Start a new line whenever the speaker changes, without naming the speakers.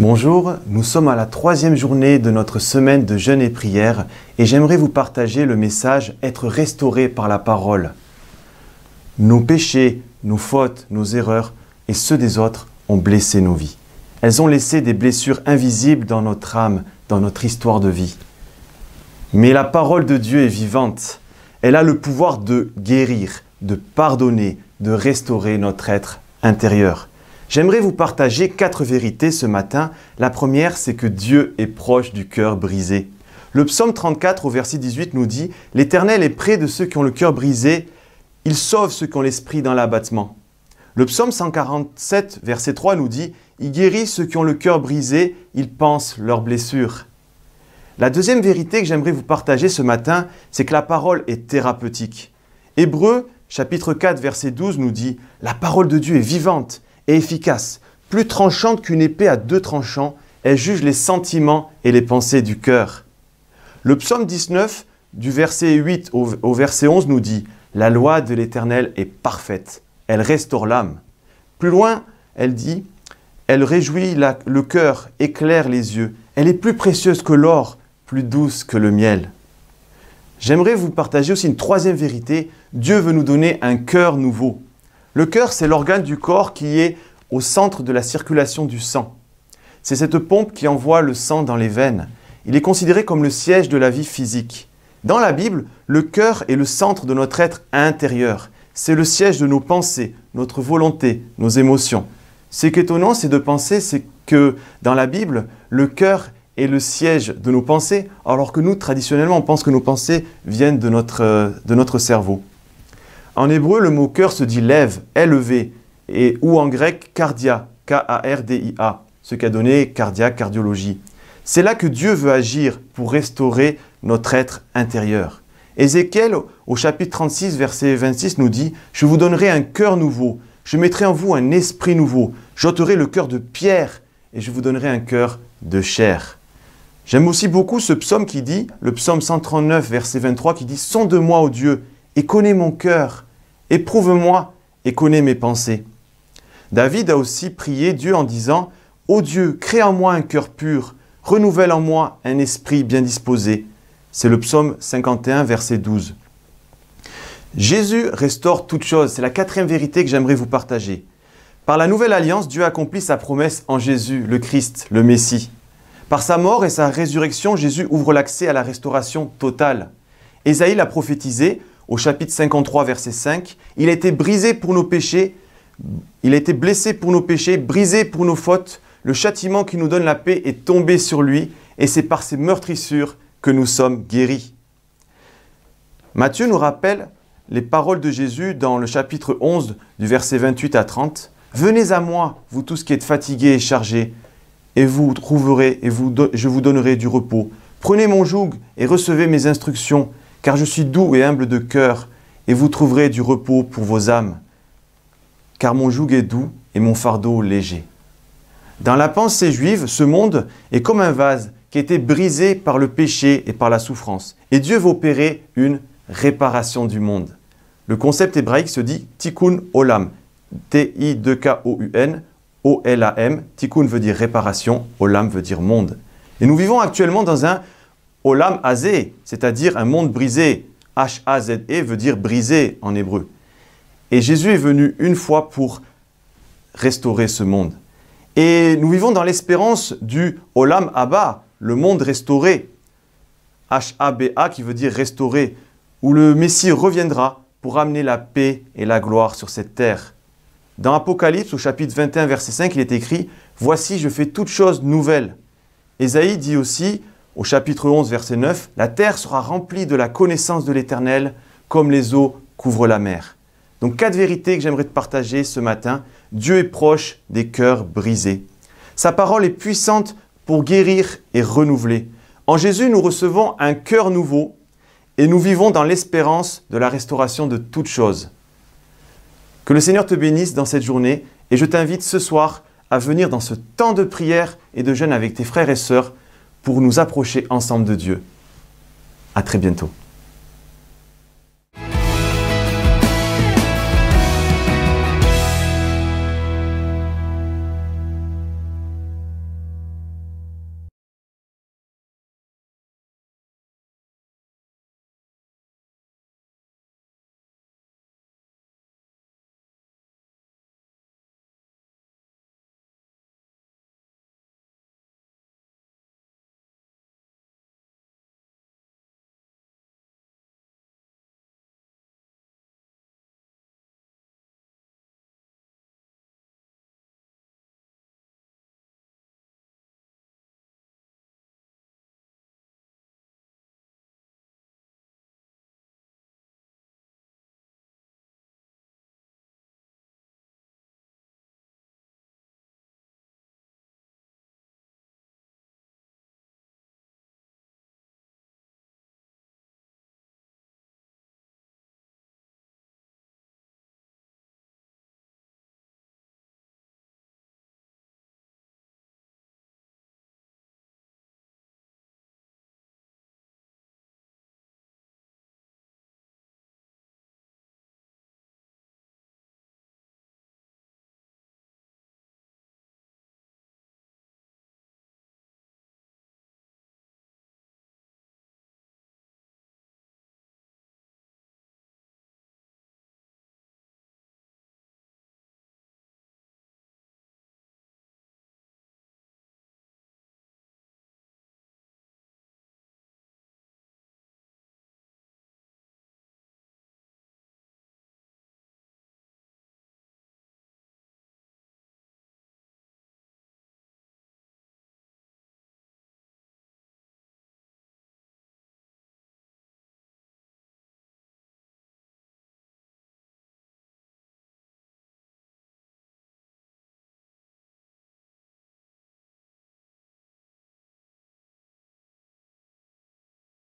Bonjour, nous sommes à la 3e journée de notre semaine de jeûne et prière et j'aimerais vous partager le message « Être restauré par la parole ». Nos péchés, nos fautes, nos erreurs et ceux des autres ont blessé nos vies. Elles ont laissé des blessures invisibles dans notre âme, dans notre histoire de vie. Mais la parole de Dieu est vivante. Elle a le pouvoir de guérir, de pardonner, de restaurer notre être intérieur. J'aimerais vous partager 4 vérités ce matin. La première, c'est que Dieu est proche du cœur brisé. Le psaume 34 au verset 18 nous dit « L'Éternel est près de ceux qui ont le cœur brisé, il sauve ceux qui ont l'esprit dans l'abattement. » Le psaume 147 verset 3 nous dit « Il guérit ceux qui ont le cœur brisé, il pense leurs blessures. » La deuxième vérité que j'aimerais vous partager ce matin, c'est que la parole est thérapeutique. Hébreux chapitre 4 verset 12 nous dit « La parole de Dieu est vivante et efficace, plus tranchante qu'une épée à 2 tranchants, elle juge les sentiments et les pensées du cœur. » Le psaume 19, du verset 8 au verset 11 nous dit « La loi de l'Éternel est parfaite, elle restaure l'âme. » Plus loin, elle dit « Elle réjouit le cœur, éclaire les yeux, elle est plus précieuse que l'or, plus douce que le miel. » J'aimerais vous partager aussi une 3e vérité, Dieu veut nous donner un cœur nouveau. Le cœur, c'est l'organe du corps qui est au centre de la circulation du sang. C'est cette pompe qui envoie le sang dans les veines. Il est considéré comme le siège de la vie physique. Dans la Bible, le cœur est le centre de notre être intérieur. C'est le siège de nos pensées, notre volonté, nos émotions. Ce qui est étonnant, c'est de penser que dans la Bible, le cœur est le siège de nos pensées, alors que nous, traditionnellement, on pense que nos pensées viennent de notre cerveau. En hébreu, le mot cœur se dit lève, élevé, ou en grec cardia, K-A-R-D-I-A, ce qui a donné cardiaque, cardiologie. C'est là que Dieu veut agir pour restaurer notre être intérieur. Ézéchiel, au chapitre 36, verset 26, nous dit « Je vous donnerai un cœur nouveau, je mettrai en vous un esprit nouveau, j'ôterai le cœur de pierre et je vous donnerai un cœur de chair. » J'aime aussi beaucoup ce psaume qui dit, le psaume 139, verset 23, qui dit « Sonde-moi, ô Dieu, et connais mon cœur. Éprouve-moi et connais mes pensées. » David a aussi prié Dieu en disant « Ô Dieu, crée en moi un cœur pur, renouvelle en moi un esprit bien disposé. » C'est le psaume 51, verset 12. Jésus restaure toutes choses. C'est la 4e vérité que j'aimerais vous partager. Par la nouvelle alliance, Dieu accomplit sa promesse en Jésus, le Christ, le Messie. Par sa mort et sa résurrection, Jésus ouvre l'accès à la restauration totale. Ésaïe l'a prophétisé au chapitre 53, verset 5. « Il a été brisé pour nos péchés, il a été blessé pour nos péchés, brisé pour nos fautes. Le châtiment qui nous donne la paix est tombé sur lui, et c'est par ses meurtrissures que nous sommes guéris. » Matthieu nous rappelle les paroles de Jésus dans le chapitre 11, du verset 28 à 30. « Venez à moi, vous tous qui êtes fatigués et chargés, et vous trouverez, et je vous donnerai du repos. Prenez mon joug et recevez mes instructions, car je suis doux et humble de cœur, et vous trouverez du repos pour vos âmes. Car mon joug est doux et mon fardeau léger. » Dans la pensée juive, ce monde est comme un vase qui a été brisé par le péché et par la souffrance. Et Dieu veut opérer une réparation du monde. Le concept hébraïque se dit Tikkun Olam. T-I-2-K-O-U-N, O-L-A-M. Tikkun veut dire réparation, Olam veut dire monde. Et nous vivons actuellement dans un Olam Hazé, c'est-à-dire un monde brisé. H-A-Z-E veut dire brisé en hébreu. Et Jésus est venu une fois pour restaurer ce monde. Et nous vivons dans l'espérance du Olam Haba, le monde restauré. H-A-B-A qui veut dire restauré, où le Messie reviendra pour amener la paix et la gloire sur cette terre. Dans Apocalypse, au chapitre 21, verset 5, il est écrit « Voici, je fais toutes choses nouvelles. » Ésaïe dit aussi, au chapitre 11, verset 9, « La terre sera remplie de la connaissance de l'Éternel, comme les eaux couvrent la mer. » Donc 4 vérités que j'aimerais te partager ce matin. Dieu est proche des cœurs brisés. Sa parole est puissante pour guérir et renouveler. En Jésus, nous recevons un cœur nouveau et nous vivons dans l'espérance de la restauration de toutes choses. Que le Seigneur te bénisse dans cette journée et je t'invite ce soir à venir dans ce temps de prière et de jeûne avec tes frères et sœurs pour nous approcher ensemble de Dieu. À très bientôt.